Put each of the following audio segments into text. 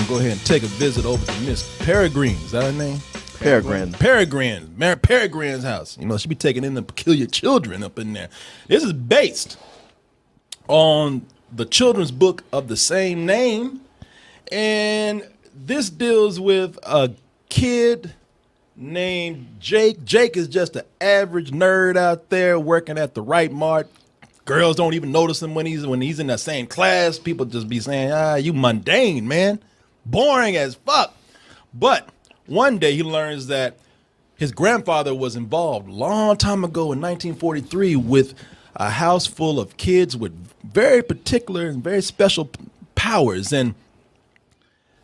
go ahead and take a visit over to Miss Peregrine's. Is that her name? Peregrine. Mary Peregrine's house. You know, she be taking in the peculiar children up in there. This is based on the children's book of the same name. And this deals with a kid named Jake. Jake is just an average nerd out there working at the Right Mart. Girls don't even notice him when he's in that same class. People just be saying, you mundane, man. Boring as fuck. But one day he learns that his grandfather was involved a long time ago in 1943 with a house full of kids with very particular and very special powers. And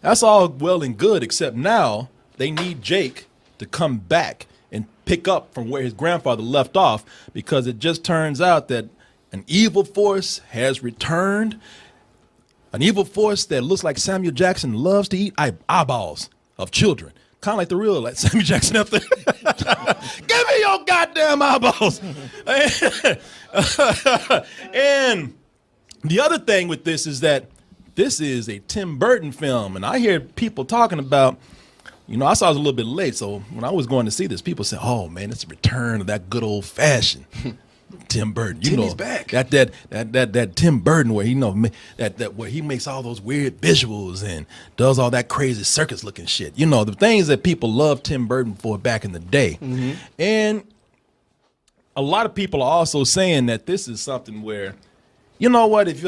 that's all well and good, except now they need Jake to come back and pick up from where his grandfather left off, because it just turns out that an evil force has returned. An evil force that looks like Samuel Jackson loves to eat eyeballs of children. Kind of like the real like Samuel Jackson up there. Give me your goddamn eyeballs. And the other thing with this is that this is a Tim Burton film. And I hear people talking about, you know, I saw it a little bit late. So when I was going to see this, people said, oh, man, it's a return of that good old fashioned Tim Burton. You Timmy's know, back. That Tim Burton where where he makes all those weird visuals and does all that crazy circus looking shit. You know, the things that people loved Tim Burton for back in the day. Mm-hmm. And a lot of people are also saying that this is something where, you know what, if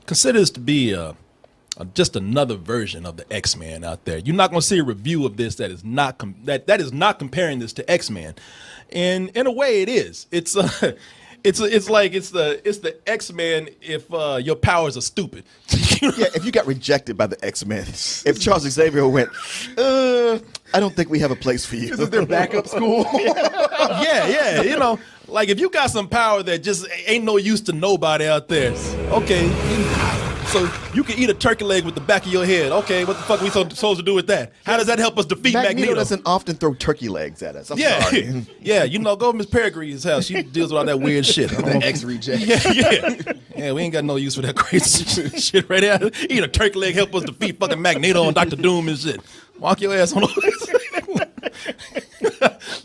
consider this to be just another version of the X-Men out there. You're not going to see a review of this that is not that is not comparing this to X-Men. And in a way, it is. It's like the X-Men if your powers are stupid. Yeah, if you got rejected by the X-Men, if Charles Xavier went, I don't think we have a place for you. This is their backup school. Yeah, you know, like if you got some power that just ain't no use to nobody out there, okay, so you can eat a turkey leg with the back of your head. Okay, what the fuck are we supposed to do with that? How does that help us defeat Magneto? Doesn't often throw turkey legs at us. I'm sorry. Yeah, you know, go to Miss Peregrine's house. She deals with all that weird shit. That X-reject. Yeah, we ain't got no use for that crazy shit right there. Eat a turkey leg, help us defeat fucking Magneto and Dr. Doom and shit. Walk your ass on over.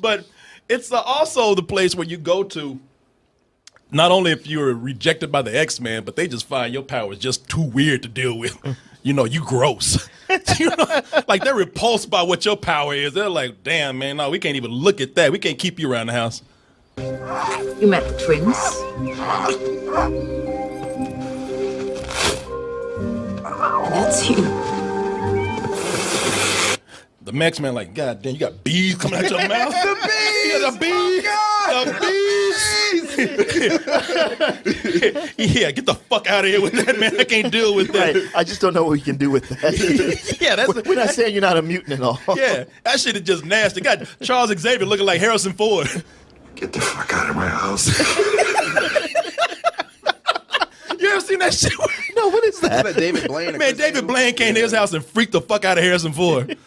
But it's also the place where you go to, not only if you're rejected by the X-Men, but they just find your power is just too weird to deal with. You know, you gross. You know, like they're repulsed by what your power is. They're like, damn, man, no, we can't even look at that. We can't keep you around the house. You met the twins? That's you. The X-Men like, God damn, you got bees coming out your mouth. The bees! You got the bees! Oh, the bees! Yeah, get the fuck out of here with that, man. I can't deal with that. Right. I just don't know what we can do with that. Yeah, we're not saying you're not a mutant at all. Yeah, that shit is just nasty. Got Charles Xavier looking like Harrison Ford. Get the fuck out of my house. You ever seen that shit? No, what is that? David Blaine. Man, David Blaine came to his house and freaked the fuck out of Harrison Ford.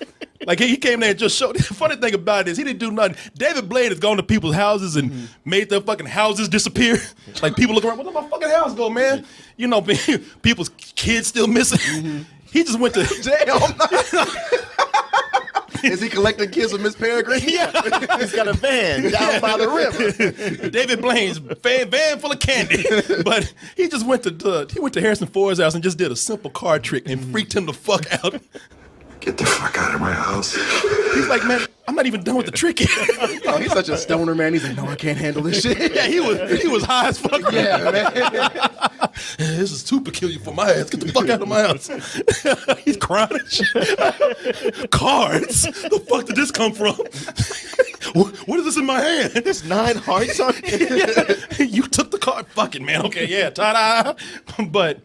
Like he came there and just showed. The funny thing about it is he didn't do nothing. David Blaine has gone to people's houses and made their fucking houses disappear. Like people look around, where did my fucking house go, man? You know, people's kids still missing. He just went to Damn. Is he collecting kids with Miss Peregrine? Yeah. He's got a van down by the river. David Blaine's van full of candy. But he just went to Harrison Ford's house and just did a simple card trick and freaked him the fuck out. Get the fuck out of my house. He's like, man, I'm not even done with the trick yet. Oh, he's such a stoner, man. He's like, no, I can't handle this shit. Yeah, he was high as fuck. Yeah, man. This is too peculiar for my ass. Get the fuck out of my house. He's crying and shit. Cards? The fuck did this come from? What is this in my hand? There's 9 hearts on it. Yeah. You took the card. Fucking man. Okay, yeah. Ta-da. But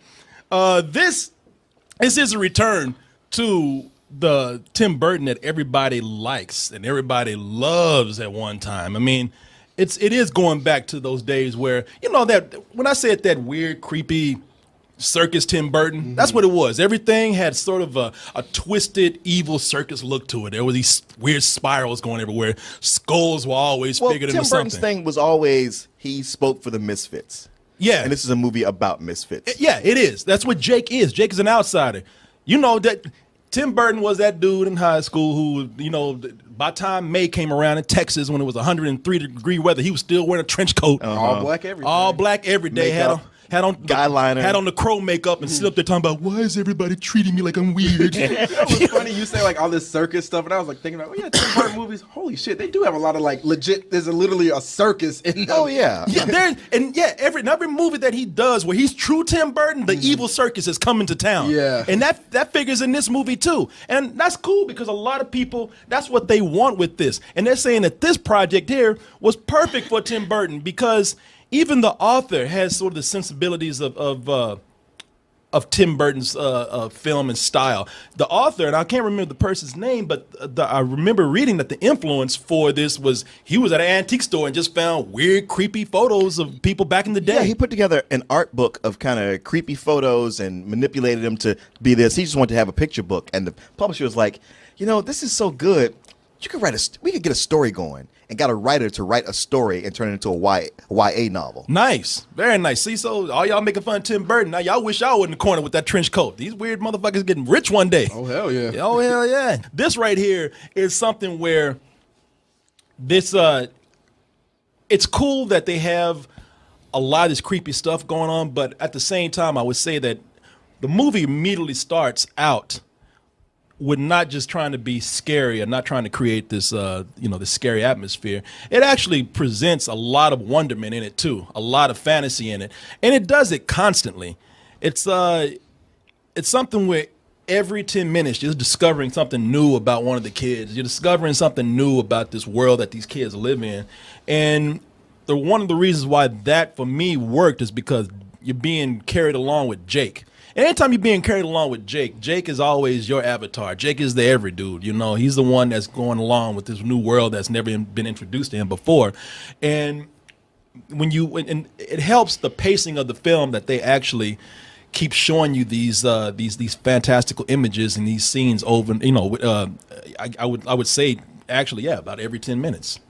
this is a return to the Tim Burton that everybody likes and everybody loves at one time. I mean, it is going back to those days where, you know, that when I said that weird, creepy circus Tim Burton, that's what it was. Everything had sort of a twisted, evil circus look to it. There were these weird spirals going everywhere. Skulls were always figured into something. Tim Burton's thing was always he spoke for the misfits. Yeah. And this is a movie about misfits. Yeah, it is. That's what Jake is. Jake is an outsider. You know that Tim Burton was that dude in high school who, you know, by the time May came around in Texas when it was 103-degree weather, he was still wearing a trench coat. All black every day. All black every day. Had on guy liner. Had on the crow makeup and sit up there talking about, why is everybody treating me like I'm weird? That was funny. You say like all this circus stuff, and I was like thinking about, Tim Burton movies. Holy shit, they do have a lot of like legit. There's literally a circus in them. Oh yeah. Every movie that he does where he's true Tim Burton, the evil circus is coming to town. Yeah. And that figures in this movie too. And that's cool because a lot of people, that's what they want with this. And they're saying that this project here was perfect for Tim Burton because even the author has sort of the sensibilities of Tim Burton's film and style. The author, and I can't remember the person's name, but I remember reading that the influence for this was he was at an antique store and just found weird, creepy photos of people back in the day. Yeah, he put together an art book of kind of creepy photos and manipulated them to be this. He just wanted to have a picture book, and the publisher was like, this is so good. We could get a story going, and got a writer to write a story and turn it into a YA novel. Nice. Very nice. See, so all y'all making fun of Tim Burton. Now y'all wish y'all was in the corner with that trench coat. These weird motherfuckers getting rich one day. Oh, hell yeah. Oh, hell yeah. This right here is something where this, it's cool that they have a lot of this creepy stuff going on, but at the same time, I would say that the movie immediately starts out with not just trying to be scary and not trying to create this, this scary atmosphere. It actually presents a lot of wonderment in it too, a lot of fantasy in it, and it does it constantly. It's something where every 10 minutes you're discovering something new about one of the kids. You're discovering something new about this world that these kids live in, and one of the reasons why that for me worked is because you're being carried along with Jake. And anytime you're being carried along with Jake, Jake is always your avatar. Jake is the every dude, he's the one that's going along with this new world that's never been introduced to him before. And and it helps the pacing of the film that they actually keep showing you these fantastical images and these scenes over, I would say actually, about every 10 minutes.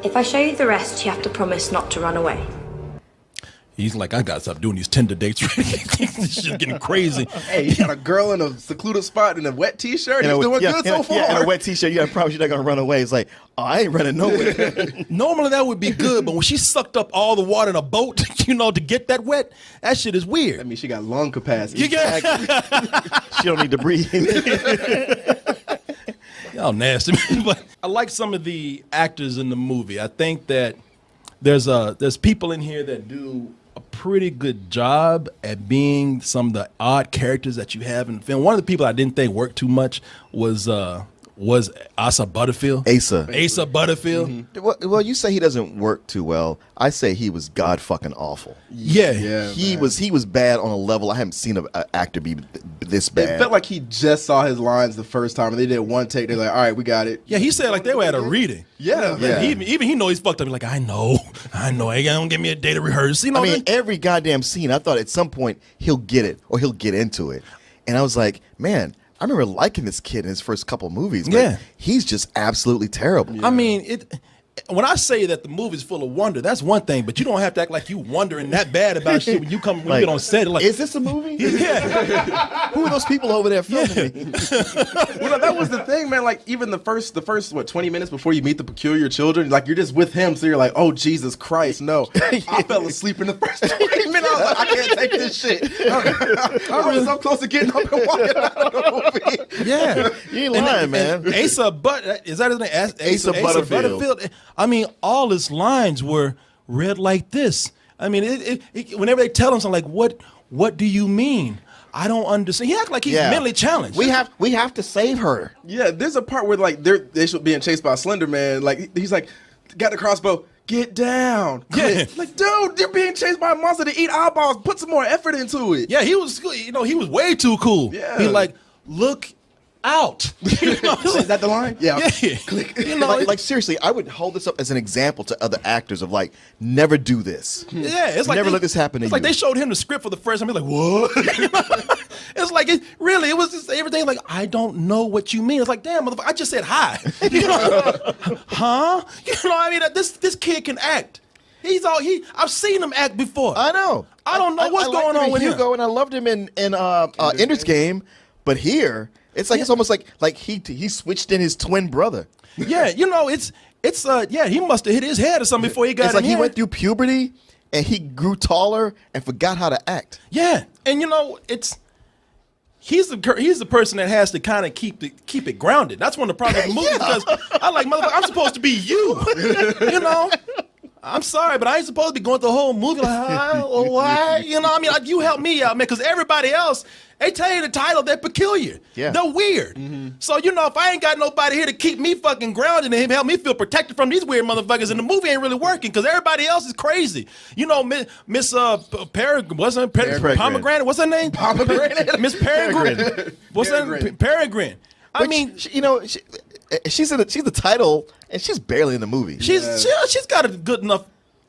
If I show you the rest, you have to promise not to run away. He's like, I gotta stop doing these Tinder dates. This shit's getting crazy. Hey, you got a girl in a secluded spot in a wet T-shirt. He's doing good so far. Yeah, in a wet T-shirt. I promise you're not gonna run away. It's like, I ain't running nowhere. Normally that would be good, but when she sucked up all the water in a boat, to get that wet, that shit is weird. I mean, she got lung capacity. She don't need to breathe. Y'all nasty. But I like some of the actors in the movie. I think that there's people in here that do a pretty good job at being some of the odd characters that you have in the film. One of the people I didn't think worked too much was Asa Butterfield. Asa Butterfield. Mm-hmm. Well, you say he doesn't work too well. I say he was god fucking awful. Yeah. He was bad on a level I haven't seen an actor be this bad. It felt like he just saw his lines the first time, and they did one take. They're like, all right, we got it. Yeah, he said like they were at a reading. Yeah. Even he know he's fucked up. He's like, I know. Hey, don't give me a day to rehearse. Every goddamn scene, I thought at some point he'll get it or he'll get into it. And I was like, man, I remember liking this kid in his first couple movies, but he's just absolutely terrible. Yeah. I mean, when I say that the movie's full of wonder, that's one thing, but you don't have to act like you wondering that bad about shit when you get on set. Like, is this a movie? Yeah. Who are those people over there filming? Well, that was the thing, man. Like, even the first 20 minutes before you meet the peculiar children, like, you're just with him, so you're like, oh, Jesus Christ, no. I fell asleep in the first 20 minutes. I was like, I can't take this shit. I was so close to getting up and walking out of the movie. Yeah. You ain't lying, man. Asa is that his name? Asa Butterfield. I mean, all his lines were read like this. I mean, whenever they tell him something like, what do you mean? I don't understand. He acts like he's mentally challenged. We have to save her. Yeah, there's a part where like they should being chased by a Slender Man. Like he's like, got the crossbow, get down. Yeah. Like, dude, you're being chased by a monster to eat eyeballs. Put some more effort into it. Yeah, he was way too cool. Yeah. He like, look out. Is that the line? Yeah. Click. Like seriously, I would hold this up as an example to other actors of like, never do this. Yeah, it's like never let this happen to you. It's like they showed him the script for the first time. He's like, what? It's like, it was just everything like, I don't know what you mean. It's like, damn, motherfucker, I just said hi. You know, huh? You know what I mean? This kid can act. I've seen him act before. I know. I don't know what's going on with Hugo, him. and I loved him in Ender's Game, but here it's like it's almost like he switched in his twin brother. Yeah, you know, he must have hit his head or something before he got It's like in he here. went through puberty and he grew taller and forgot how to act. Yeah, and you know, he's the person that has to kind of keep it grounded. That's one of the problems with the movie because I like, motherfucker, I'm supposed to be you. You know, I'm sorry, but I ain't supposed to be going through the whole movie like, why? You know, what I mean, like, you help me out, man, because everybody else, they tell you the title, they're peculiar. Yeah. They're weird. So, you know, if I ain't got nobody here to keep me fucking grounded and help me feel protected from these weird motherfuckers, and the movie ain't really working because everybody else is crazy. You know, Miss Peregrine, what's her name? Pomegranate, what's her name? Pomegranate? Miss Peregrine. What's her name? Peregrine. I mean, she's the title, and she's barely in the movie. she's got a good enough.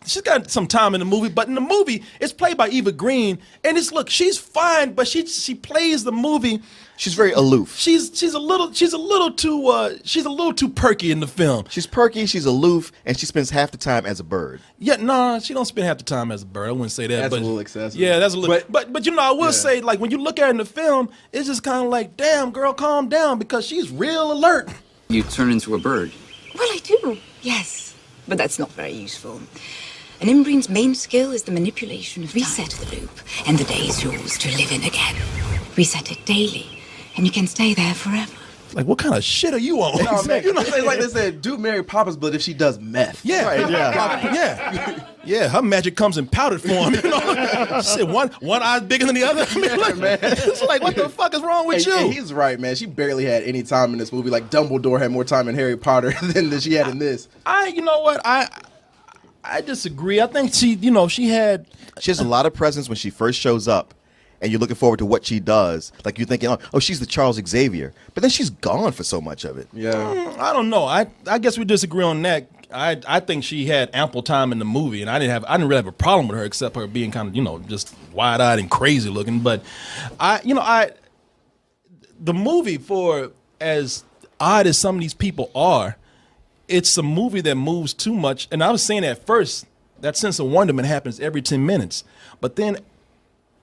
She's got some time in the movie, but in the movie, it's played by Eva Green, and she's fine, but she plays the movie. She's very aloof. She's a little too perky in the film. She's perky, she's aloof, and she spends half the time as a bird. Yeah, nah, she don't spend half the time as a bird. I wouldn't say that. That's but a little excessive. Yeah, that's a little. But you know, I will say, like, when you look at it in the film, it's just kind of like, damn, girl, calm down, because she's real alert. You turn into a bird. Well, I do, yes. But that's not very useful. An inbreed's main skill is the manipulation of reset the loop, and the day is yours to live in again. Reset it daily, and you can stay there forever. Like, what kind of shit are you on? No, man, it's like they said, do Mary Poppins, but if she does meth. Yeah, Right, yeah. Yeah, her magic comes in powdered form. You know, shit, one eye bigger than the other. I mean, like, man. It's like, what the fuck is wrong with you? And he's right, man. She barely had any time in this movie. Like, Dumbledore had more time in Harry Potter than she had in this. You know what? I disagree. I think she She has a lot of presence when she first shows up, and you're looking forward to what she does. Like, you're thinking, oh, she's the Charles Xavier. But then she's gone for so much of it. Yeah. I don't know. I guess we disagree on that. I think she had ample time in the movie, and I didn't really have a problem with her except her being kind of, just wide-eyed and crazy looking. But the movie, for as odd as some of these people are, it's a movie that moves too much. And I was saying at first, that sense of wonderment happens every 10 minutes. But then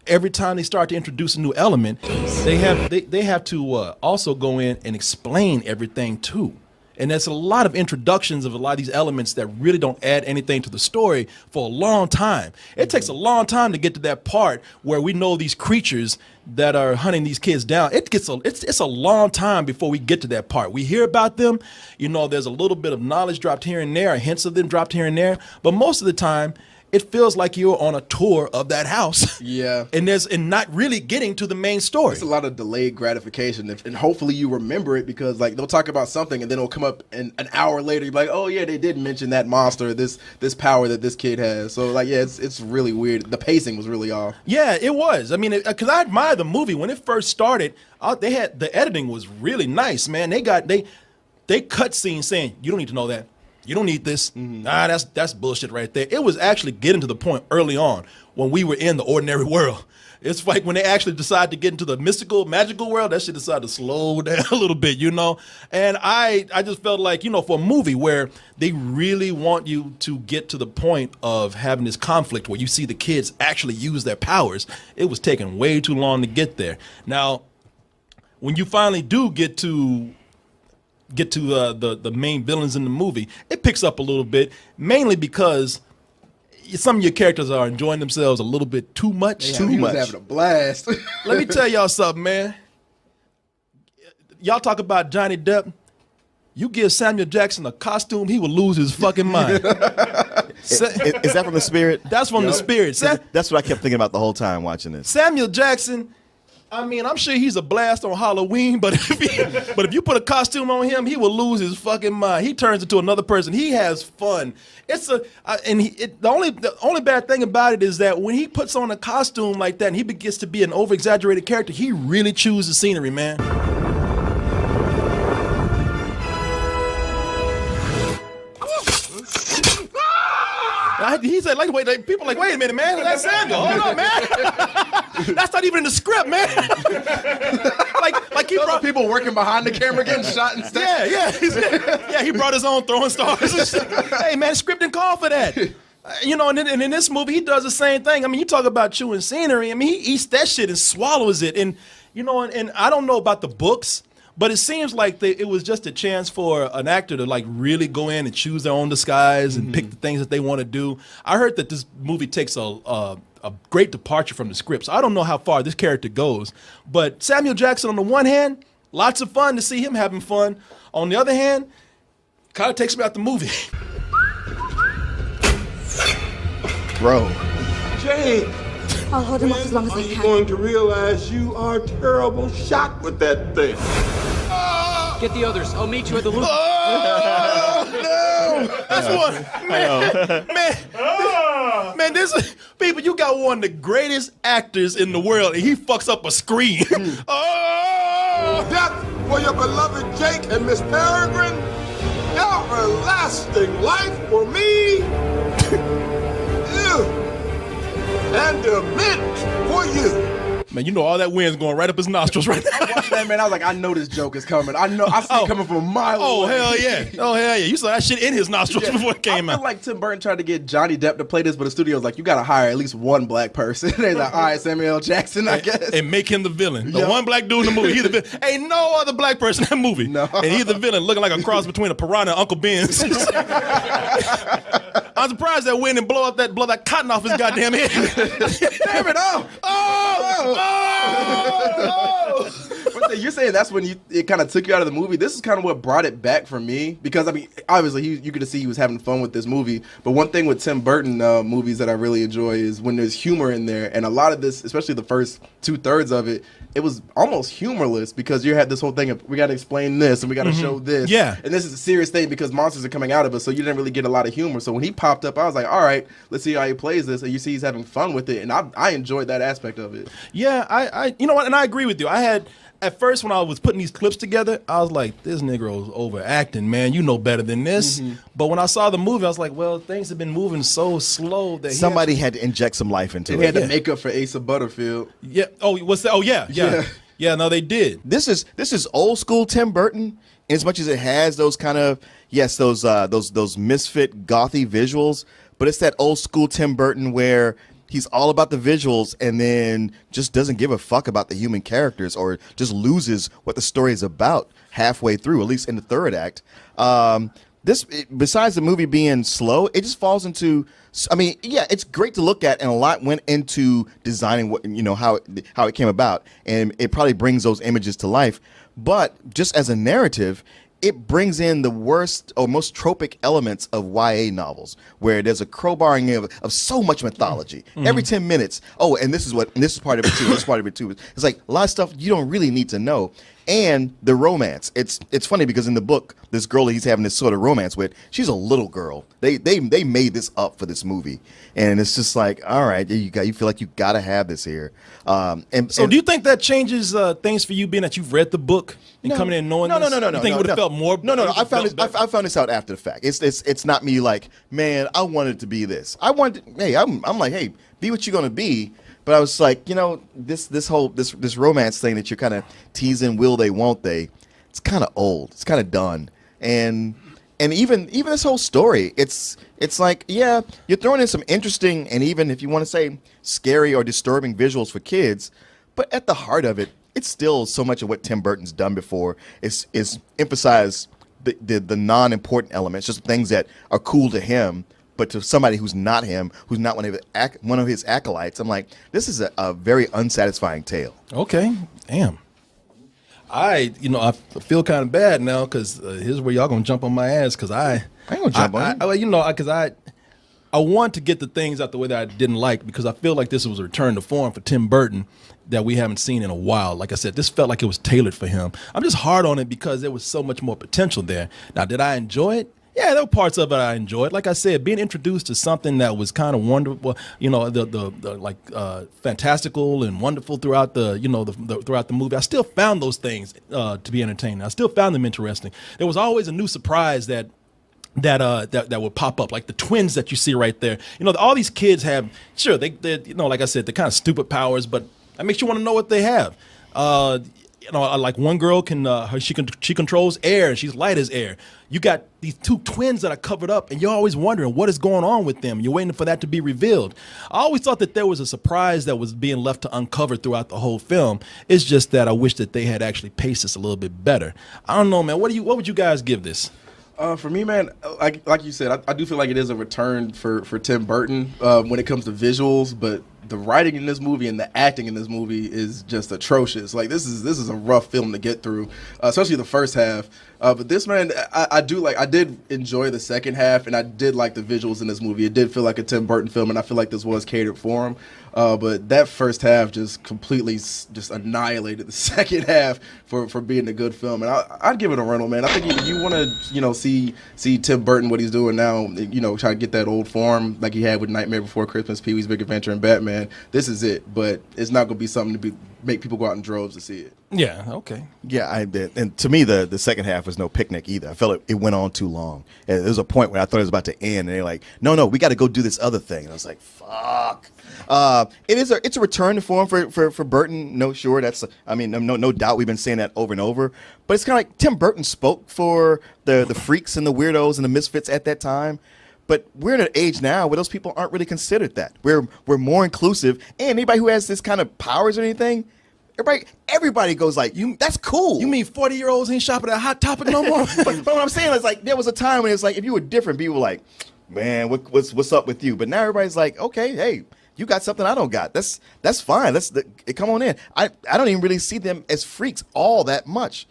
every time they start to introduce a new element, they have to also go in and explain everything too. And there's a lot of introductions of a lot of these elements that really don't add anything to the story for a long time. It takes a long time to get to that part where we know these creatures that are hunting these kids down. It's a long time before we get to that part. We hear about them, there's a little bit of knowledge dropped here and there, hints of them dropped here and there, but most of the time it feels like you're on a tour of that house. Yeah. and not really getting to the main story. It's a lot of delayed gratification, and hopefully you remember it, because like they'll talk about something and then it'll come up an hour later. You're like, oh yeah, they did mention that monster, this power that this kid has. So like, yeah, it's really weird. The pacing was really off. Yeah, it was. I mean, because I admired the movie when it first started. The editing was really nice, man. They cut scenes saying, you don't need to know that. You don't need this. Nah, that's bullshit right there. It was actually getting to the point early on when we were in the ordinary world. It's like when they actually decide to get into the mystical, magical world, that shit decided to slow down a little bit, And I just felt like, for a movie where they really want you to get to the point of having this conflict where you see the kids actually use their powers, it was taking way too long to get there. Now, when you finally do get to the main villains in the movie, it picks up a little bit, mainly because some of your characters are enjoying themselves a little bit too much. He was having a blast. Let me tell y'all something, man. Y'all talk about Johnny Depp. You give Samuel Jackson a costume, he will lose his fucking mind. Is that from The Spirit? That's from The Spirit. That's what I kept thinking about the whole time watching this. Samuel Jackson, I mean, I'm sure he's a blast on Halloween, but if you put a costume on him, he will lose his fucking mind. He turns into another person. He has fun. The only bad thing about it is that when he puts on a costume like that and he gets to be an over-exaggerated character, he really chews the scenery, man. He said, people like, wait a minute, man, that's Samuel. Hold on, man. That's not even in the script, man. like he brought people working behind the camera getting shot and stuff. Yeah, he brought his own throwing stars. Hey, man, the script didn't call for that. And in this movie, he does the same thing. I mean, you talk about chewing scenery. I mean, he eats that shit and swallows it. And, and I don't know about the books, but it seems like it was just a chance for an actor to like really go in and choose their own disguise and pick the things that they want to do. I heard that this movie takes a great departure from the script. So I don't know how far this character goes. But Samuel Jackson, on the one hand, lots of fun to see him having fun. On the other hand, kind of takes me out the movie. Bro. Jane, I'll hold him off as long as are I you can. going to realize you are a terrible shot with that thing? Get the others. I'll meet you at the loop. Oh, no! That's one. Man, this people, you got one of the greatest actors in the world, and he fucks up a screen. Oh! Death for your beloved Jake and Miss Peregrine. Everlasting life for me. Ew. And the mint for you. Man, you know all that wind's going right up his nostrils right now. I watched that, man. I was like, I know this joke is coming. I see it coming from a mile Oh, away. hell yeah. Oh, hell yeah. You saw that shit in his nostrils before it came I out. feel like Tim Burton tried to get Johnny Depp to play this, but the studio was like, you got to hire at least one black person. They're like, all right, Samuel L. Jackson, I guess. And make him the villain. The one black dude in the movie. He's the villain. Ain't no other black person in that movie. No. And he's the villain, looking like a cross between a piranha and Uncle Ben's. I'm surprised that wind and blow that cotton off his goddamn head. Damn it, But you're saying that's when it kind of took you out of the movie. This is kind of what brought it back for me, because I mean, obviously you could see he was having fun with this movie. But one thing with Tim Burton movies that I really enjoy is when there's humor in there, and a lot of this, especially the first 2/3 of it, it was almost humorless because you had this whole thing of we got to explain this and we got to show this. Yeah. And this is a serious thing because monsters are coming out of us, so you didn't really get a lot of humor. So when he popped up, I was like, all right, let's see how he plays this. And you see he's having fun with it, and I enjoyed that aspect of it. Yeah, I you know what, and I agree with you. I had, at first when I was putting these clips together, I was like, this Negro's overacting, man. You know better than this. But when I saw the movie, I was like, well, things have been moving so slow that Somebody had to inject some life into They it. had to make up for Asa Butterfield. Yeah. Oh, what's that? Oh, yeah. Yeah, no, they did. This is old school Tim Burton, as much as it has those kind of those misfit gothy visuals, but it's that old school Tim Burton where he's all about the visuals and then just doesn't give a fuck about the human characters, or just loses what the story is about halfway through, at least in the third act. Besides the movie being slow, it just falls into, I mean, yeah, it's great to look at, and a lot went into designing what, how it came about, and it probably brings those images to life. But just as a narrative, it brings in the worst or most tropic elements of YA novels, where there's a crowbarring of so much mythology. Every 10 minutes, and this is part of it too, this is part of it too. It's like a lot of stuff you don't really need to know. And the romance. It's funny because in the book, this girl that he's having this sort of romance with, she's a little girl. They made this up for this movie, and it's just like, all right, you feel like you got to have this here. So do you think that changes things for you, being that you've read the book and coming in knowing this? No. You think it would have felt more? No. I found this out after the fact. It's not me like, man, I wanted it to be this. I'm like, hey, be what you're gonna be. But I was like, this whole romance thing that you're kind of teasing, will they, won't they? It's kind of old. It's kind of done. And even this whole story, it's like, yeah, you're throwing in some interesting, and even if you want to say scary or disturbing visuals for kids, but at the heart of it, it's still so much of what Tim Burton's done before is emphasize the non-important elements, just things that are cool to him. But to somebody who's not him, who's not one of his acolytes, I'm like, this is a very unsatisfying tale. Okay, damn. I feel kind of bad now, because here's where y'all gonna jump on my ass, because I ain't gonna jump on you. Because I want to get the things out the way that I didn't like, because I feel like this was a return to form for Tim Burton that we haven't seen in a while. Like I said, this felt like it was tailored for him. I'm just hard on it because there was so much more potential there. Now, did I enjoy it? Yeah, there were parts of it I enjoyed. Like I said, being introduced to something that was kind of wonderful, the fantastical and wonderful throughout throughout the movie. I still found those things to be entertaining. I still found them interesting. There was always a new surprise that that would pop up, like the twins that you see right there. You know, all these kids have, sure, they you know, like I said, they're kind of stupid powers, but that makes you want to know what they have. You know, like one girl she controls air, and she's light as air. You got these two twins that are covered up, and you're always wondering what is going on with them. You're waiting for that to be revealed. I always thought that there was a surprise that was being left to uncover throughout the whole film. It's just that I wish that they had actually paced this a little bit better. I don't know, man. What would you guys give this? For me, man, like you said, I do feel like it is a return for Tim Burton when it comes to visuals, but the writing in this movie and the acting in this movie is just atrocious. Like this is a rough film to get through, especially the first half. But this, man, I did enjoy the second half, and I did like the visuals in this movie. It did feel like a Tim Burton film, and I feel like this was catered for him. But that first half just completely just annihilated the second half for being a good film. And I'd give it a rental, man. I think if you want to, see Tim Burton, what he's doing now, try to get that old form like he had with Nightmare Before Christmas, Pee-wee's Big Adventure, and Batman. This is it. But it's not going to be something to make people go out in droves to see it. Yeah, okay. Yeah, I did. And to me, the second half was no picnic either. I felt it went on too long. And there was a point where I thought it was about to end, and they're like, no, we got to go do this other thing. And I was like, fuck. It's a return to form for Burton. No, sure. No doubt. We've been saying that over and over. But it's kind of like Tim Burton spoke for the freaks and the weirdos and the misfits at that time. But we're in an age now where those people aren't really considered that. We're more inclusive. And anybody who has this kind of powers or anything, everybody goes like, that's cool. You mean 40-year-olds ain't shopping at Hot Topic no more? but what I'm saying is, like, there was a time when it's like, if you were different, people were like, man, what's up with you? But now everybody's like, okay, hey, you got something I don't got. That's fine. Come on in. I don't even really see them as freaks all that much.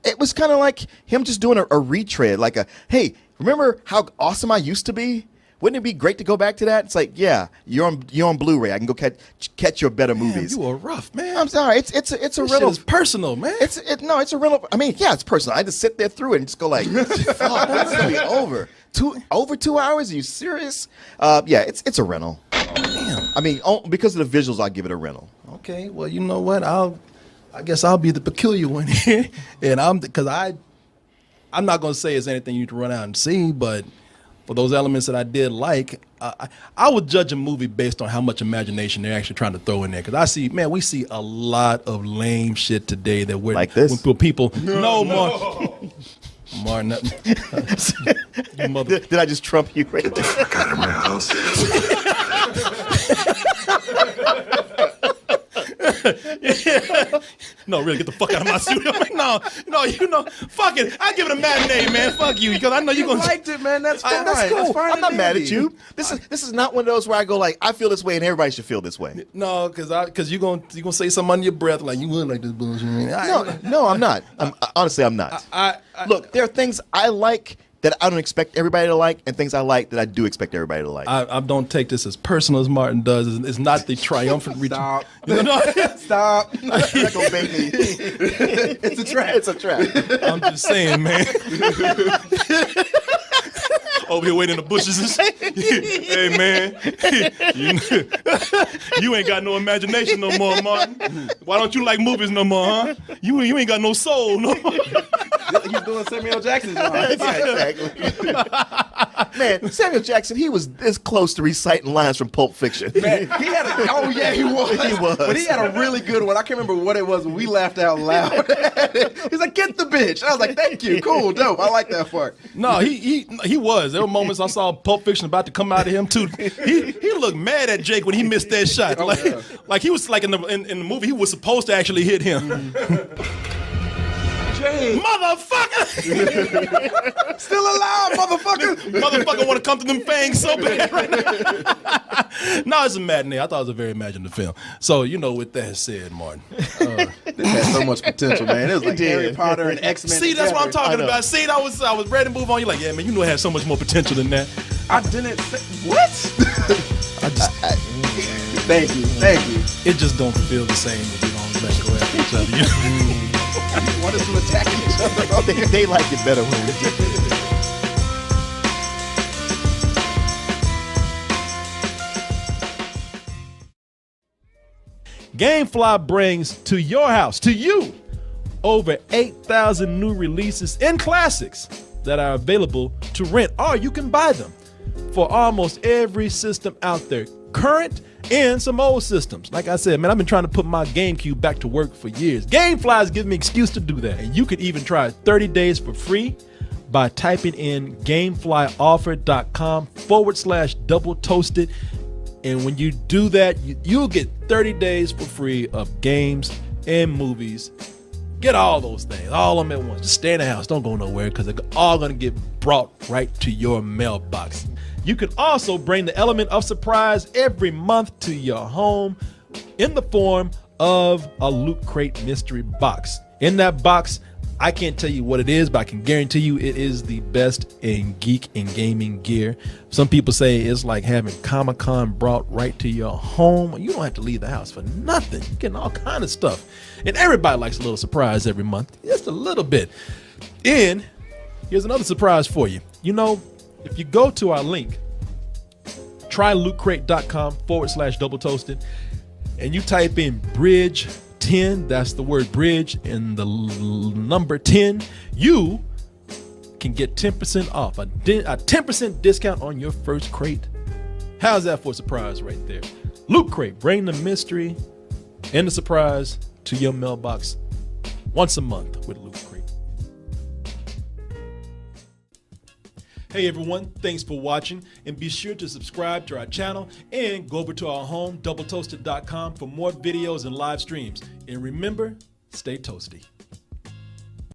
It was kind of like him just doing a retread, like hey, remember how awesome I used to be? Wouldn't it be great to go back to that? It's like, yeah, you're on Blu-ray. I can go catch your better movies. You were rough, man. I'm sorry. It's a rental. It's personal, man. It's a rental. I mean, yeah, it's personal. I just sit there through it and just go like, fuck, it's gonna be over. Over 2 hours? Are you serious? Yeah, it's a rental. Damn. I mean, because of the visuals, I'll give it a rental. Okay, well, you know what? I guess I'll be the peculiar one here, and I'm not gonna say it's anything you need to run out and see, but for those elements that I did like, I would judge a movie based on how much imagination they're actually trying to throw in there. Because we see a lot of lame shit today that we're like this. When people, no. Martin, you mother. Did I just trump you right there? Get the fuck out of my house. Yeah. No, really, get the fuck out of my studio. No, fuck it. I give it a matinee, man. Fuck you, because I know you're gonna. Liked it, man. That's fine. That's cool. That's fine. I'm not mad at you. This is not one of those where I go like, I feel this way and everybody should feel this way. No, because you're gonna say something under your breath like you wouldn't like this bullshit. No, I'm not. Honestly, I'm not. Look, there are things I like that I don't expect everybody to like, and things I like that I do expect everybody to like. I don't take this as personal as Martin does. It's not the triumphant Stop. Stop. You're not gonna bait me. It's a trap. It's a trap. I'm just saying, man. Over here waiting in the bushes and shit. Hey, man. You ain't got no imagination no more, Martin. Why don't you like movies no more, huh? You ain't got no soul no more. He's doing Samuel Jackson's line. Exactly. Man, Samuel Jackson, he was this close to reciting lines from Pulp Fiction. Man, he was. He was. But he had a really good one. I can't remember what it was, but we laughed out loud. He's like, get the bitch. I was like, thank you. Cool, dope. I like that part. No, he was. There were moments I saw Pulp Fiction about to come out of him too. He looked mad at Jake when he missed that shot. Like he was like in the movie, he was supposed to actually hit him. Jake. Motherfucker! Still alive, motherfucker! Motherfucker want to come to them fangs so bad right now. No, it's a matinee. I thought it was a very imaginative film. So, with that said, Martin. This had so much potential, man. It was like Harry Potter and X-Men. See, that's what I'm talking about. See, I was ready to move on. You're like, yeah, man, it has so much more potential than that. I didn't say, what? Thank you. It just don't feel the same if we don't let go after each other. You want us to attack each other? They like it better when we do it. Gamefly brings to your house, to you, over 8,000 new releases and classics that are available to rent, or you can buy them for almost every system out there, current and some old systems. Like I said, man, I've been trying to put my GameCube back to work for years. GameFly's giving me an excuse to do that. And you could even try 30 days for free by typing in gameflyoffer.com/double toasted. And when you do that, you'll get 30 days for free of games and movies. Get all those things, all of them at once. Just stay in the house. Don't go nowhere, because they're all going to get brought right to your mailbox. You can also bring the element of surprise every month to your home in the form of a Loot Crate mystery box. In that box, I can't tell you what it is, but I can guarantee you it is the best in geek and gaming gear. Some people say it's like having Comic-Con brought right to your home. You don't have to leave the house for nothing. You're getting all kind of stuff. And everybody likes a little surprise every month. Just a little bit. And here's another surprise for you. You know, if you go to our link, trylootcrate.com/double toasted, and you type in bridge 10, that's the word bridge and the number 10, you can get 10% off, a 10% discount on your first crate. How's that for a surprise right there? Loot Crate, bring the mystery and the surprise to your mailbox once a month with Loot Crate. Hey everyone, thanks for watching, and be sure to subscribe to our channel and go over to our home, doubletoasted.com, for more videos and live streams. And remember, stay toasty.